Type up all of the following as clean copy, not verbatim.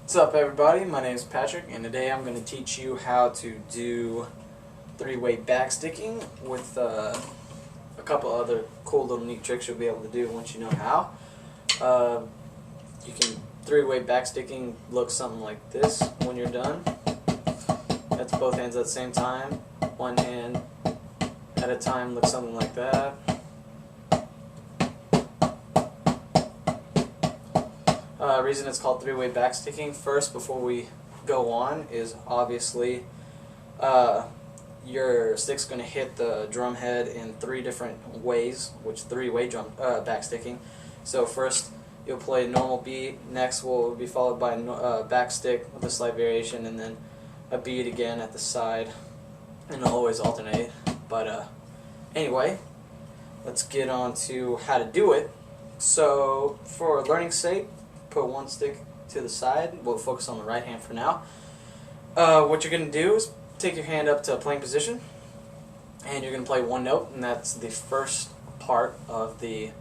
What's up, everybody? My name is Patrick, and today I'm going to teach you how to do three-way backsticking with a couple other cool little neat tricks you'll be able to do once you know how. Three-way backsticking looks something like this when you're done. That's both hands at the same time. One hand at a time looks something like that. Reason it's called three-way backsticking, first, before we go on, is obviously your stick's going to hit the drum head in three different ways, which three-way backsticking. So first you'll play a normal beat, next will be followed by a backstick with a slight variation, and then a beat again at the side, and it'll always alternate. But anyway, let's get on to how to do it. So for learning's sake, put one stick to the side. We'll focus on the right hand for now. What you're going to do is take your hand up to a playing position, and you're going to play one note, and that's the first part of the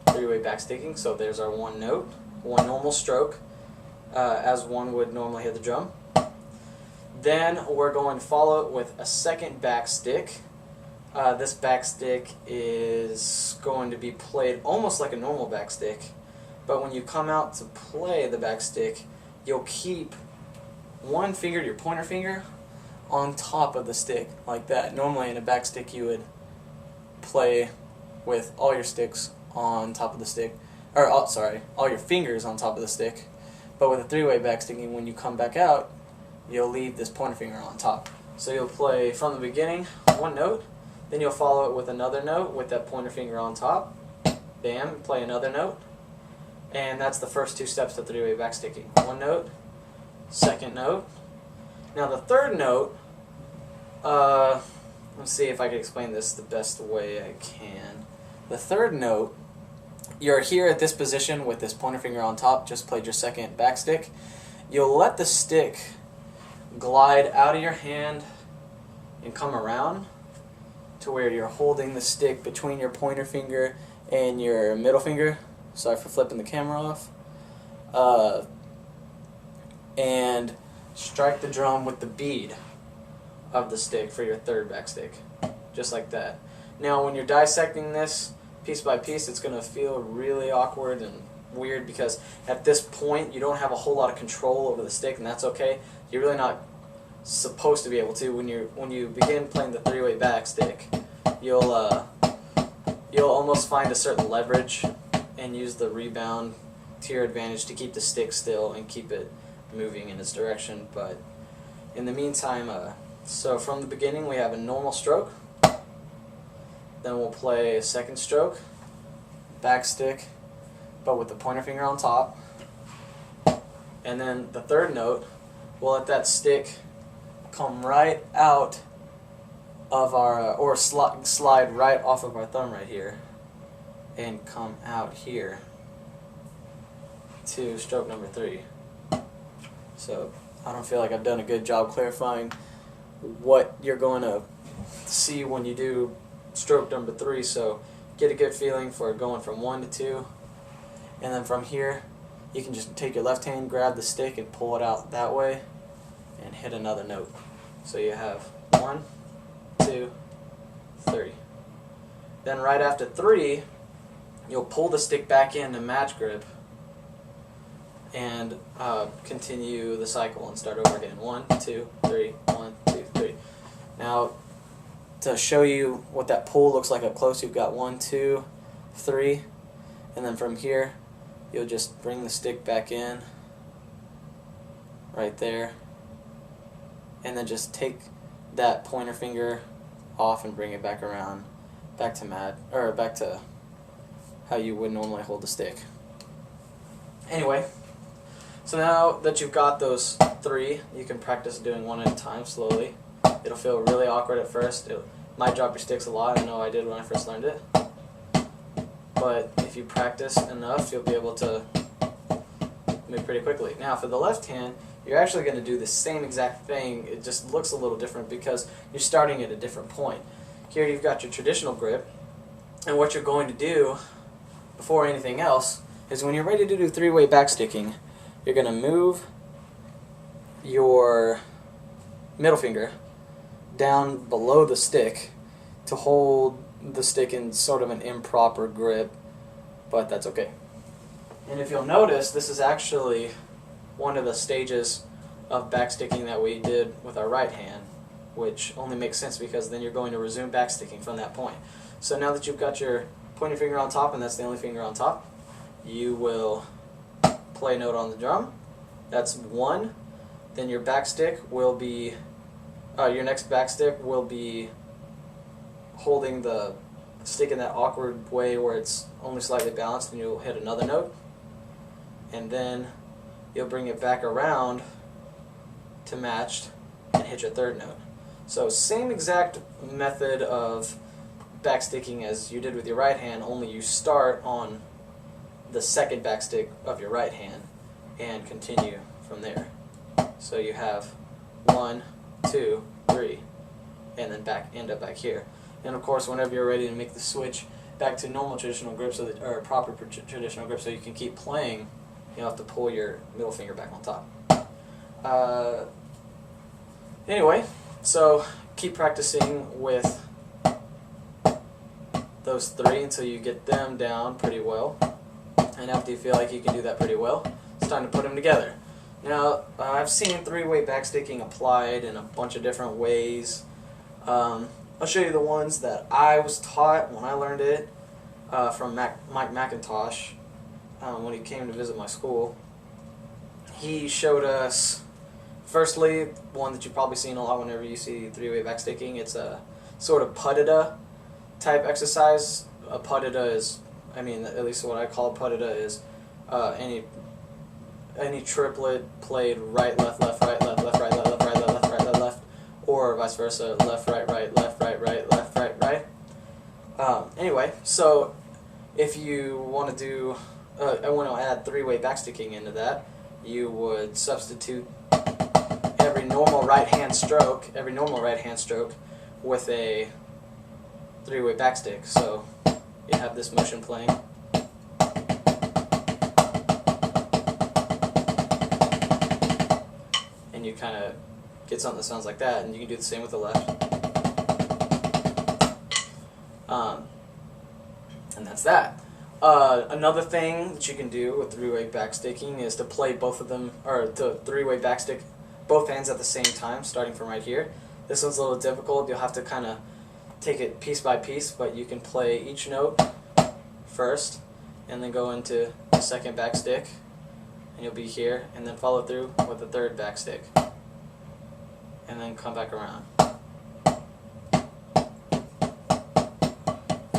three-way backsticking. So there's our one note, one normal stroke, as one would normally hit the drum. Then we're going to follow it with a second backstick. This backstick is going to be played almost like a normal backstick, but when you come out to play the backstick, you'll keep one finger, your pointer finger, on top of the stick, like that. Normally in a backstick you would play with all your sticks on top of the stick, or all your fingers on top of the stick. But with a three-way backsticking, when you come back out, you'll leave this pointer finger on top. So you'll play from the beginning one note, then you'll follow it with another note with that pointer finger on top. Bam, play another note. And that's the first two steps to three-way backsticking. One note, second note. Now the third note, let's see if I can explain this the best way I can. The third note, you're here at this position with this pointer finger on top, just played your second backstick. You'll let the stick glide out of your hand and come around to where you're holding the stick between your pointer finger and your middle finger. Sorry for flipping the camera off. And strike the drum with the bead of the stick for your third backstick, just like that. Now when you're dissecting this piece by piece, it's going to feel really awkward and weird because at this point you don't have a whole lot of control over the stick, and that's okay. You're really not supposed to be able to. When you begin playing the three-way backstick, you'll almost find a certain leverage and use the rebound to your advantage to keep the stick still and keep it moving in its direction. But in the meantime, so from the beginning we have a normal stroke, then we'll play a second stroke, backstick, but with the pointer finger on top, and then the third note, we'll let that stick come right out of our, or slide right off of our thumb right here, and come out here to stroke number 3. So I don't feel like I've done a good job clarifying what you're going to see when you do stroke number 3, so get a good feeling for going from 1 to 2, and then from here you can just take your left hand, grab the stick and pull it out that way and hit another note. So you have 1, 2, 3. Then right after 3, you'll pull the stick back into match grip and continue the cycle and start over again. 1, 2, 3, 1, 2, 3. Now, to show you what that pull looks like up close, you've got 1, 2, 3, and then from here, you'll just bring the stick back in, right there, and then just take that pointer finger off and bring it back around, back to how you would normally hold the stick. Anyway, so now that you've got those 3, you can practice doing one at a time slowly. It'll feel really awkward at first. It might drop your sticks a lot. I know I did when I first learned it. But if you practice enough, you'll be able to move pretty quickly. Now for the left hand, you're actually going to do the same exact thing. It just looks a little different because you're starting at a different point. Here you've got your traditional grip, and what you're going to do before anything else is when you're ready to do three-way backsticking, you're going to move your middle finger down below the stick to hold the stick in sort of an improper grip, but that's okay. And if you'll notice, this is actually one of the stages of backsticking that we did with our right hand, which only makes sense because then you're going to resume backsticking from that point. So now that you've got your pointer finger on top, and that's the only finger on top, you will play a note on the drum. That's 1. Then your backstick will be, your next backstick will be holding the stick in that awkward way where it's only slightly balanced, and you'll hit another note. And then you'll bring it back around to matched and hit your third note. So same exact method of backsticking as you did with your right hand, only you start on the second backstick of your right hand and continue from there. So you have 1, 2, 3, and then end up back here. And of course, whenever you're ready to make the switch back to normal traditional grip, or proper traditional grip, so you can keep playing, you'll have to pull your middle finger back on top. Anyway, so keep practicing with those 3 until you get them down pretty well. And after you feel like you can do that pretty well, it's time to put them together. Now, I've seen 3-way backsticking applied in a bunch of different ways. I'll show you the ones that I was taught when I learned it from Mike McIntosh when he came to visit my school. He showed us, firstly, one that you've probably seen a lot whenever you see 3-way backsticking. It's a sort of putida type exercise. A putida is, I mean, at least what I call a putida is any triplet played right, left, left, right, left, left, right, left, left, right, left, left, right, left, left, or vice versa, left, right, right, left, right, right, left, right, right. Anyway, so if you want to do, I want to add 3-way backsticking into that, you would substitute every normal right hand stroke with a 3-way backstick. So you have this motion playing. And you kind of get something that sounds like that, and you can do the same with the left. And that's that. Another thing that you can do with 3-way backsticking is to play both of them, or to 3-way backstick both hands at the same time, starting from right here. This one's a little difficult. You'll have to kind of take it piece by piece, but you can play each note first, and then go into the second backstick, and you'll be here, and then follow through with the third backstick, and then come back around.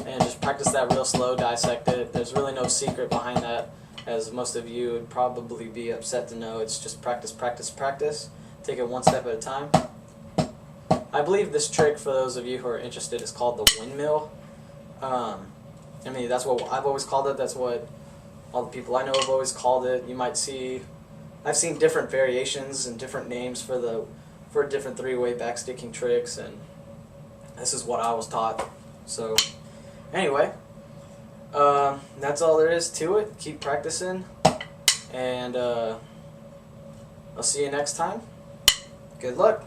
And just practice that real slow, dissect it. There's really no secret behind that, as most of you would probably be upset to know. It's just practice, practice, practice. Take it one step at a time. I believe this trick, for those of you who are interested, is called the windmill. I mean, that's what I've always called it. That's what all the people I know have always called it. You might see, I've seen different variations and different names for different 3-way backsticking tricks, and this is what I was taught. So anyway, that's all there is to it. Keep practicing, and I'll see you next time. Good luck.